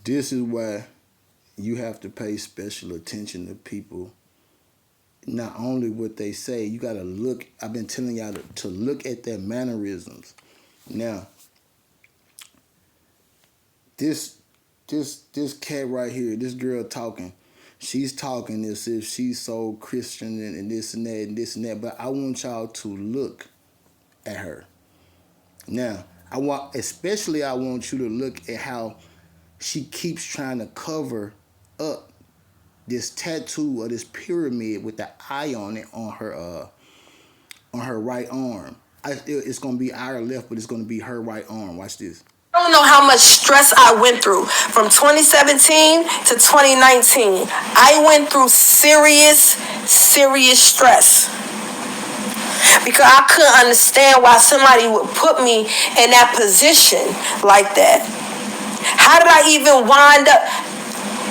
This is why you have to pay special attention to people. Not only what they say, you gotta look. I've been telling y'all to look at their mannerisms. Now, this this cat right here, this girl talking, she's talking as if she's so Christian and this and that and this and that. But I want y'all to look at her. Now, I want you to look at how she keeps trying to cover up this tattoo or this pyramid with the eye on it on her right arm. It's gonna be our left, but it's gonna be her right arm. Watch this. I don't know how much stress I went through from 2017 to 2019. I went through serious stress because I couldn't understand why somebody would put me in that position like that. How did I even wind up?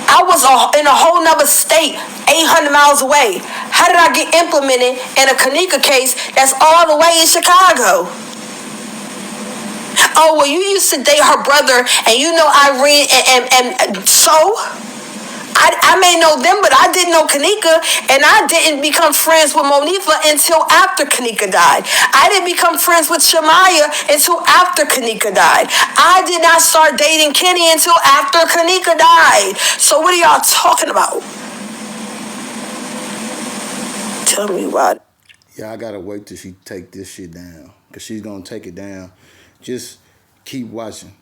I was in a whole nother state, 800 miles away. How did I get implemented in a Kanika case that's all the way in Chicago? Oh, well, you used to date her brother, and you know Irene, and so I may know them, but I didn't know Kanika, and I didn't become friends with Monifa until after Kanika died. I didn't become friends with Shamaya until after Kanika died. I did not start dating Kenny until after Kanika died. So what are y'all talking about? Tell me what. Yeah, I gotta wait till she take this shit down, cause she's gonna take it down. Just keep watching.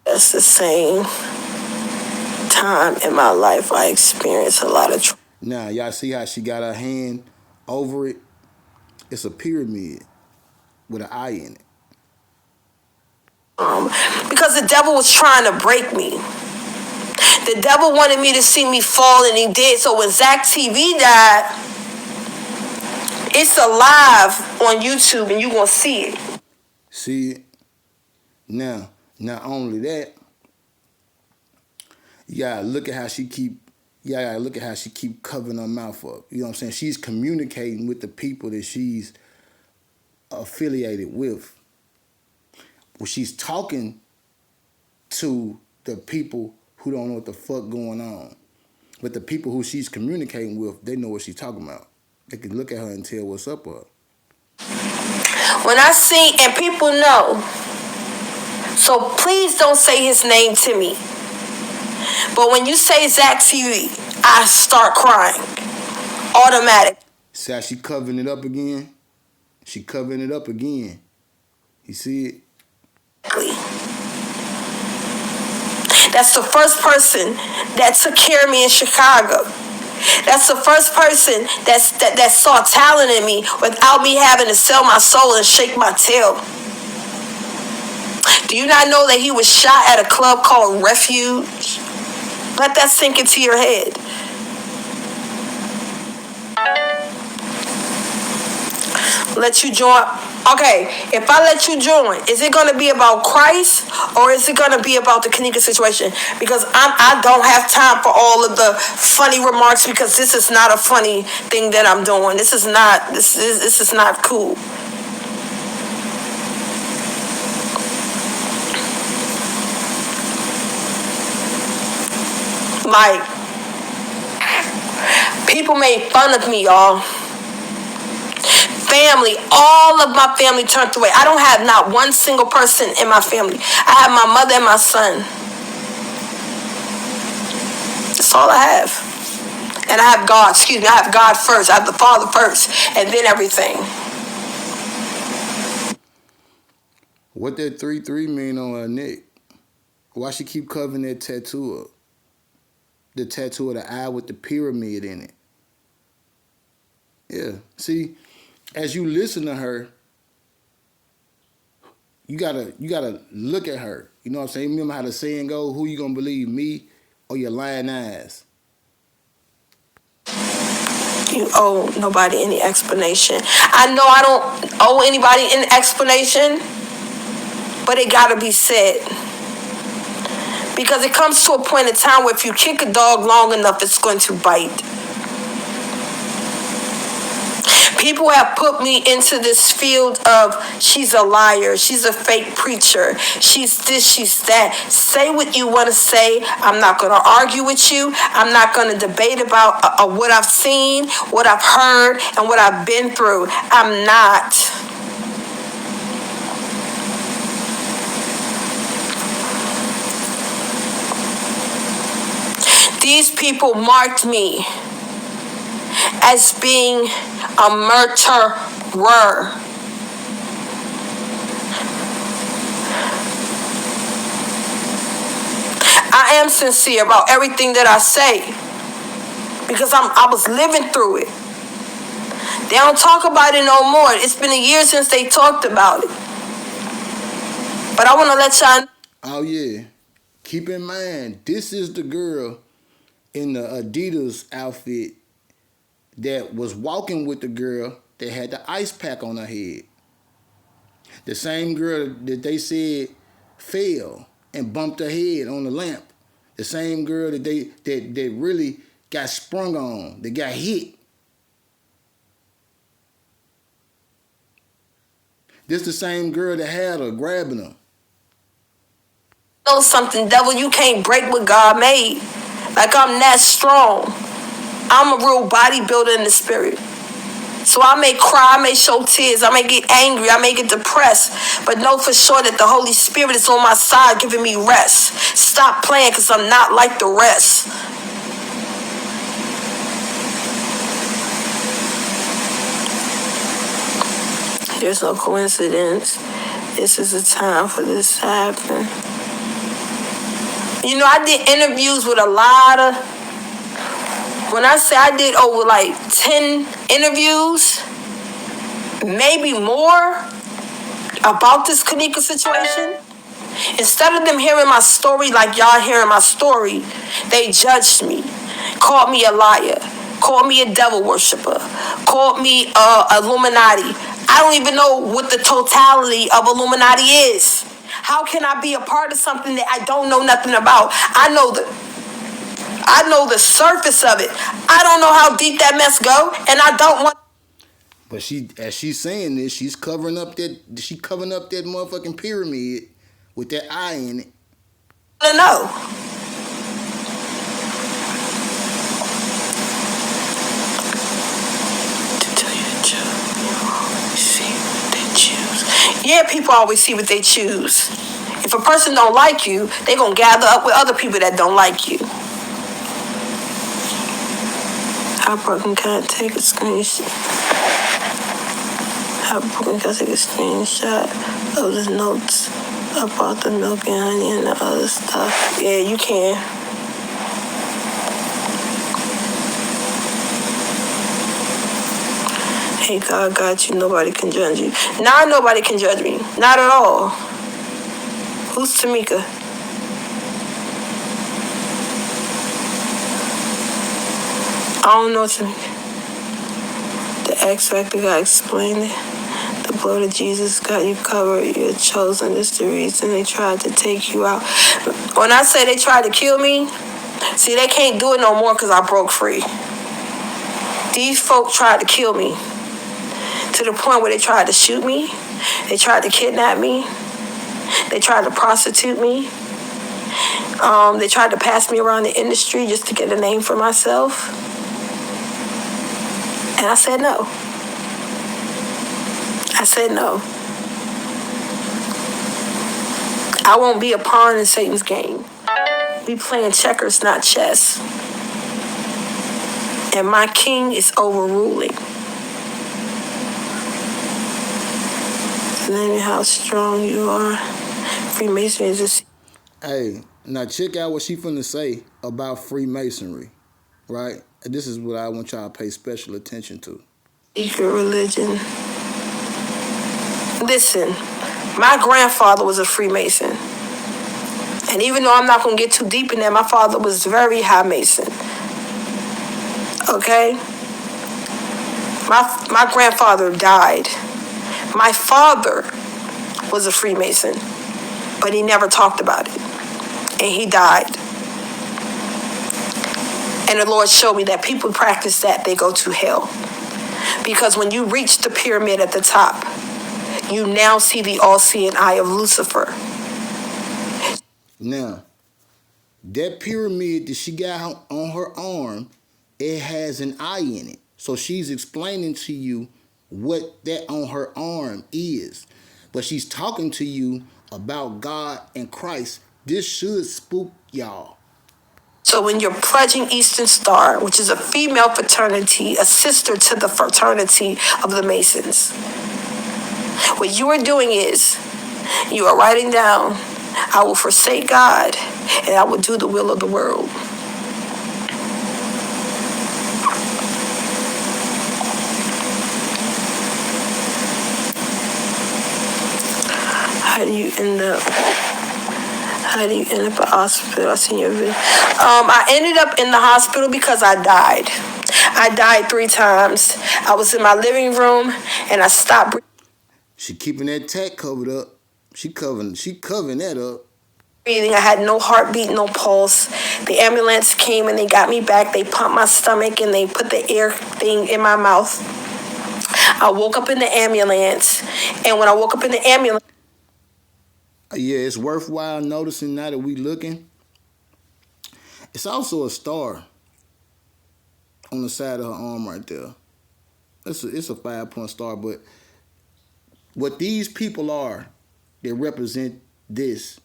That's the same time in my life I experienced a lot of Now, y'all see how she got her hand over it? It's a pyramid with an eye in it. Because the devil was trying to break me. The devil wanted me to see me fall, and he did. So when Zach TV died, it's alive on YouTube, and you gonna see it. See it? Now, not only that, you gotta look at how she keep covering her mouth up. You know what I'm saying? She's communicating with the people that she's affiliated with. Well, she's talking to the people who don't know what the fuck going on. But the people who she's communicating with, they know what she's talking about. They can look at her and tell what's up with her. When I see, and people know, so please don't say his name to me. But when you say Zach TV, I start crying. Automatic. See how she covering it up again? She covering it up again. You see it? That's the first person that took care of me in Chicago. That's the first person that saw talent in me without me having to sell my soul and shake my tail. Do you not know that he was shot at a club called Refuge? Let that sink into your head. Let you join. Okay, if I let you join, is it going to be about Christ or is it going to be about the Kanika situation? Because I don't have time for all of the funny remarks, because this is not a funny thing that I'm doing. This is not cool. Like, people made fun of me, y'all. Family, all of my family turned away. I don't have not one single person in my family. I have my mother and my son. That's all I have. And I have God, I have God first. I have the Father first, and then everything. What that 3-3 mean on her neck? Why she keep covering that tattoo up? The tattoo of the eye with the pyramid in it. Yeah. See, as you listen to her, you gotta look at her. You know what I'm saying? Remember how the saying go, who you gonna believe, me or your lying eyes? You owe nobody any explanation. I know I don't owe anybody an explanation, but it gotta be said. Because it comes to a point in time where if you kick a dog long enough, it's going to bite. People have put me into this field of she's a liar, she's a fake preacher, she's this, she's that. Say what you want to say. I'm not going to argue with you. I'm not going to debate about what I've seen, what I've heard, and what I've been through. I'm not. These people marked me as being a murderer. I am sincere about everything that I say because I was living through it. They don't talk about it no more. It's been a year since they talked about it. But I want to let y'all know. Oh, yeah. Keep in mind, this is the girl in the Adidas outfit that was walking with the girl that had the ice pack on her head. The same girl that they said fell and bumped her head on the lamp. The same girl that really got sprung on, that got hit. This the same girl that had her grabbing her. Know something, devil, you can't break what God made. Like, I'm that strong. I'm a real bodybuilder in the spirit. So I may cry, I may show tears, I may get angry, I may get depressed, but know for sure that the Holy Spirit is on my side giving me rest. Stop playing, because I'm not like the rest. There's no coincidence. This is the time for this to happen. You know, I did interviews with a lot of, when I say I did over like 10 interviews, maybe more, about this Kanika situation. Instead of them hearing my story like y'all hearing my story, they judged me, called me a liar, called me a devil worshiper, called me Illuminati. I don't even know what the totality of Illuminati is. How can I be a part of something that I don't know nothing about? I know the surface of it. I don't know how deep that mess go, and I don't want. But as she's saying this, she's covering up that motherfucking pyramid with that eye in it. To know. To tell you the truth, you always see what they choose. Yeah, people always see what they choose. If a person don't like you, they gonna gather up with other people that don't like you. Heartbroken can't take a screenshot. Heartbroken can't take a screenshot of the notes about the milk and honey and the other stuff. Yeah, you can. Hey, God got you. Nobody can judge you. Nah, nobody can judge me. Not at all. Who's Tamika? I don't know, Tamika. The X Factor got explained it. The blood of Jesus got you covered. You're chosen. It's the reason they tried to take you out. When I say they tried to kill me, see, they can't do it no more because I broke free. These folk tried to kill me to the point where they tried to shoot me. They tried to kidnap me. They tried to prostitute me. They tried to pass me around the industry just to get a name for myself. And I said no. I said no. I won't be a pawn in Satan's game. We playing checkers, not chess. And my king is overruling. Learning how strong you are. Freemasonry is a... Hey, now check out what she finna say about Freemasonry, right? This is what I want y'all to pay special attention to. Secret religion. Listen, my grandfather was a Freemason. And even though I'm not going to get too deep in that, my father was very high Mason. Okay? My grandfather died. My father was a Freemason, but he never talked about it. And he died. And the Lord showed me that people practice that, they go to hell. Because when you reach the pyramid at the top, you now see the all-seeing eye of Lucifer. Now, that pyramid that she got on her arm, it has an eye in it. So she's explaining to you what that on her arm is. But she's talking to you about God and Christ. This should spook y'all. So when you're pledging Eastern Star, which is a female fraternity, a sister to the fraternity of the Masons, what you are doing is you are writing down, I will forsake God and I will do the will of the world. How do you end up at the hospital? I seen your video. I ended up in the hospital because I died. I died 3 times. I was in my living room and I stopped She keeping that tat covered up. She covering that up. breathing. I had no heartbeat, no pulse. The ambulance came and they got me back. They pumped my stomach and they put the air thing in my mouth. I woke up in the ambulance, and when I woke up in the ambulance, Yeah, it's worthwhile noticing now that we looking. It's also a star on the side of her arm right there. It's a 5-point star, but what these people are, they represent this.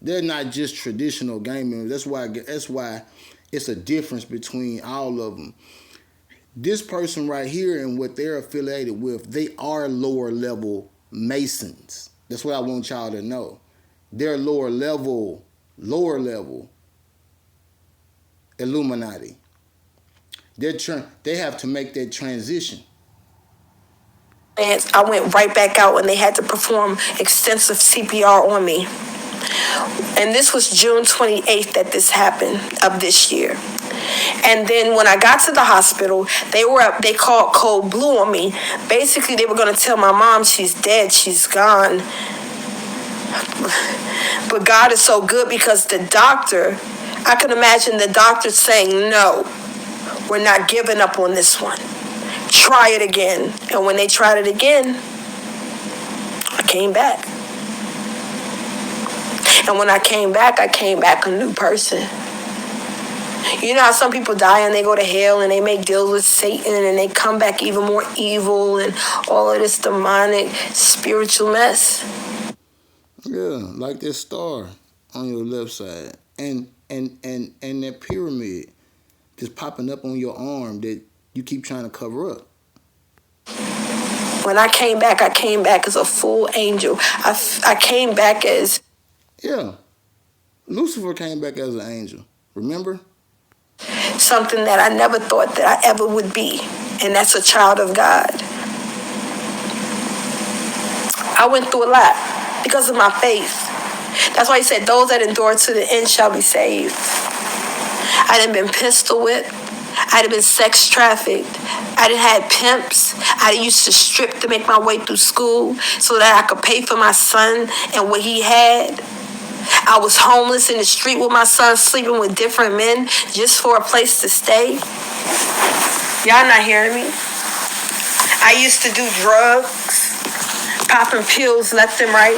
They're not just traditional gang members. That's why it's a difference between all of them. This person right here and what they're affiliated with, they are lower level Masons. That's what I want y'all to know. They're lower level Illuminati. They have to make that transition. I went right back out and they had to perform extensive CPR on me. And this was June 28th that this happened of this year. And then when I got to the hospital, they called Code Blue on me. Basically, they were going to tell my mom she's dead, she's gone. But God is so good because the doctor, I can imagine the doctor saying, no, we're not giving up on this one. Try it again. And when they tried it again, I came back. And when I came back a new person. You know how some people die and they go to hell and they make deals with Satan and they come back even more evil and all of this demonic spiritual mess? Yeah, like that star on your left side. And that pyramid just popping up on your arm that you keep trying to cover up. When I came back as a full angel. I came back as... Yeah. Lucifer came back as an angel. Remember? Something that I never thought that I ever would be. And that's a child of God. I went through a lot because of my faith. That's why he said, those that endure to the end shall be saved. I done been pistol whipped. I done been sex trafficked. I done had pimps. I done used to strip to make my way through school so that I could pay for my son and what he had. I was homeless in the street with my son, sleeping with different men just for a place to stay. Y'all not hearing me? I used to do drugs, popping pills left and right.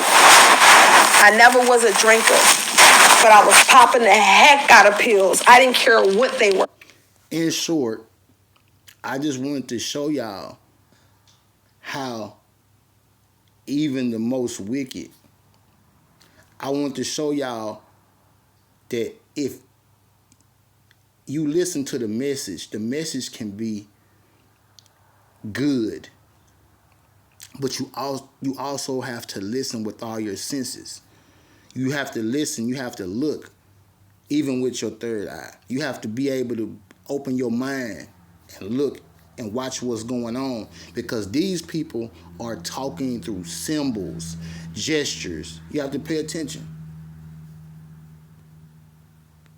I never was a drinker, but I was popping the heck out of pills. I didn't care what they were. In short, I just wanted to show y'all how even the most wicked, I want to show y'all that if you listen to the message can be good. But you also have to listen with all your senses. You have to listen, you have to look, even with your third eye. You have to be able to open your mind and look and watch what's going on, because these people are talking through symbols, gestures. You have to pay attention.